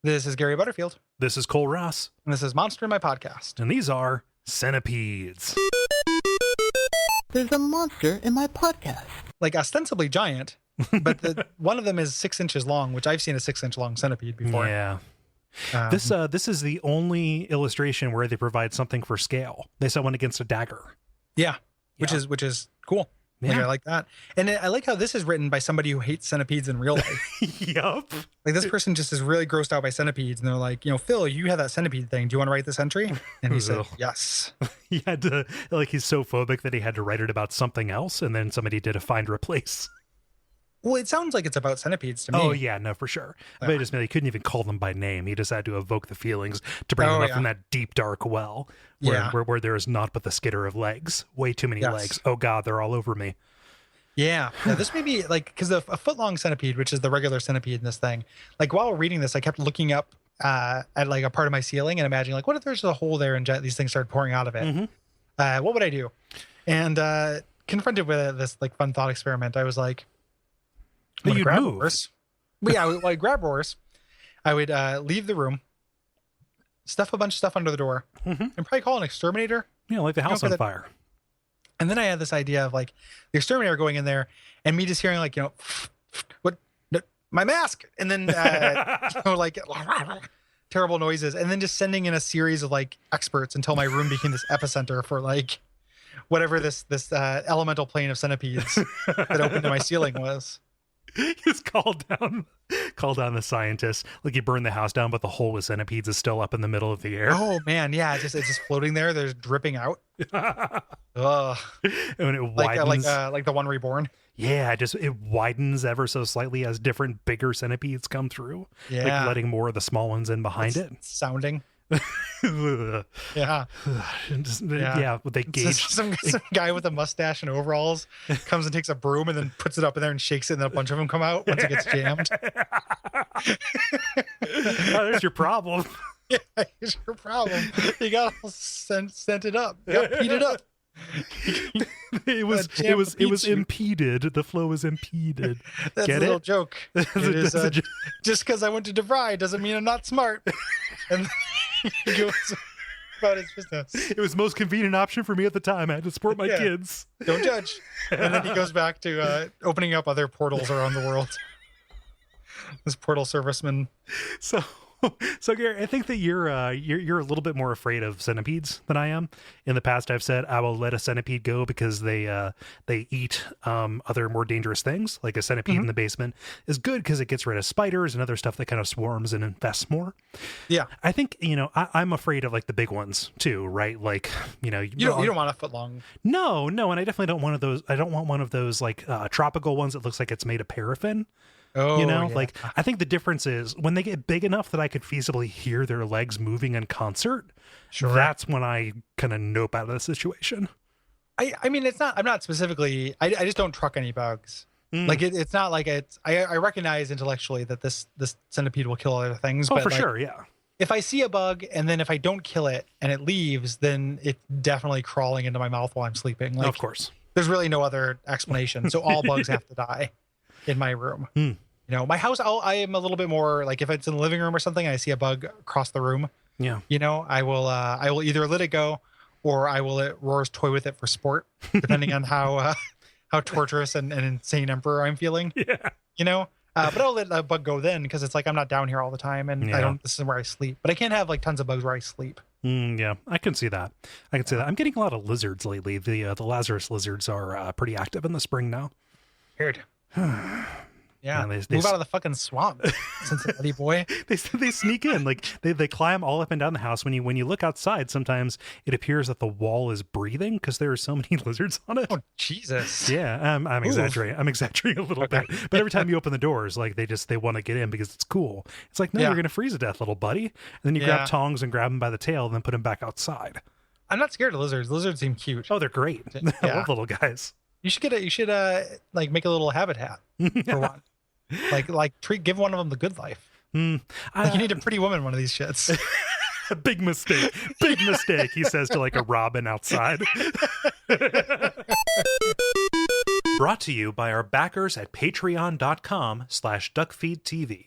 This is Gary Butterfield. This is Cole Ross. And this is Monster in My Podcast. And these are centipedes. There's a monster in my podcast. Like ostensibly giant, but one of them is 6 inches long, which I've seen a 6-inch long centipede before. Yeah. This is the only illustration where they provide something for scale. They set one against a dagger. Yeah. Which is cool. Yeah. Like, I like that. And I like how this is written by somebody who hates centipedes in real life. Yup. Like this person just is really grossed out by centipedes. And they're like, Phil, you have that centipede thing. Do you want to write this entry? And he said, yes. He had to, he's so phobic that he had to write it about something else. And then somebody did a find replace. Well, it sounds like it's about centipedes to me. Oh, yeah, no, for sure. But he just he couldn't even call them by name. He just had to evoke the feelings to bring them up from that deep, dark well where there is naught but the skitter of legs. Way too many legs. Oh, God, they're all over me. Yeah. This may be because a foot-long centipede, which is the regular centipede in this thing, like while reading this, I kept looking up at like a part of my ceiling and imagining like, what if there's a hole there and these things started pouring out of it? Mm-hmm. What would I do? And confronted with this like fun thought experiment, I was like, you'd grab move. Roars. But yeah, I'd grab Roars. I would leave the room, stuff a bunch of stuff under the door, and probably call an exterminator. Yeah, like the house on fire. And then I had this idea of like the exterminator going in there and me just hearing like, what, my mask. And then, like terrible noises. And then just sending in a series of like experts until my room became this epicenter for like whatever this elemental plane of centipedes that opened to my ceiling was. Just call down the scientists. Like you burn the house down, but the hole with centipedes is still up in the middle of the air. Oh man, yeah, it's just floating there. There's dripping out. Ugh. And it widens, like the one reborn. Yeah, it widens ever so slightly as different bigger centipedes come through. Yeah, like letting more of the small ones in behind it. Sounding. Yeah. With they gauge some guy with a mustache and overalls comes and takes a broom and then puts it up in there and shakes it, and then a bunch of them come out once it gets jammed. There's your problem. Yeah, here's your problem. You got all scented up. You got peated up. It was impeded. The flow was impeded. That's Get a little it? joke. It is just because I went to DeVry doesn't mean I'm not smart. And he goes about his business. It was the most convenient option for me at the time. I had to support my kids. Don't judge. And then he goes back to opening up other portals around the world. This portal serviceman. So Gary, I think that you're a little bit more afraid of centipedes than I am. In the past, I've said I will let a centipede go because they eat other more dangerous things. Like a centipede in the basement is good because it gets rid of spiders and other stuff that kind of swarms and infests more. Yeah, I think I'm afraid of like the big ones too, right? Like you don't want a foot long. No, and I definitely don't want one of those. I don't want one of those like tropical ones that looks like it's made of paraffin. Oh, like I think the difference is when they get big enough that I could feasibly hear their legs moving in concert. Sure, that's when I kind of nope out of the situation. I mean, I'm not specifically. I just don't truck any bugs. Like it's not like it's. I recognize intellectually that this centipede will kill other things. Oh, but for like, sure, yeah. If I see a bug and then if I don't kill it and it leaves, then it's definitely crawling into my mouth while I'm sleeping. Like, of course, there's really no other explanation. So all bugs have to die in my room. My house, I am a little bit more like if it's in the living room or something, and I see a bug across the room. Yeah. I will either let it go or I will let Roars toy with it for sport, depending on how torturous and insane emperor I'm feeling. Yeah. But I'll let a bug go then because it's like I'm not down here all the time and this is where I sleep. But I can't have like tons of bugs where I sleep. Yeah, I can see that. I'm getting a lot of lizards lately. The Lazarus lizards are pretty active in the spring now. Weird. Yeah, they move out of the fucking swamp, Cincinnati boy. They sneak in, like they climb all up and down the house. When you look outside, sometimes it appears that the wall is breathing because there are so many lizards on it. Oh Jesus! Yeah, I'm exaggerating. I'm exaggerating a little bit, but every time you open the doors, like they want to get in because it's cool. It's like, no, you're gonna freeze to death, little buddy. And then you grab tongs and grab him by the tail, and then put him back outside. I'm not scared of lizards. Lizards seem cute. Oh, they're great. I love little guys. You should like make a little habitat for one. Give one of them the good life. You need a pretty woman in one of these shits. Big mistake. Big mistake, he says to like a robin outside. Brought to you by our backers at patreon.com/Duckfeed.tv.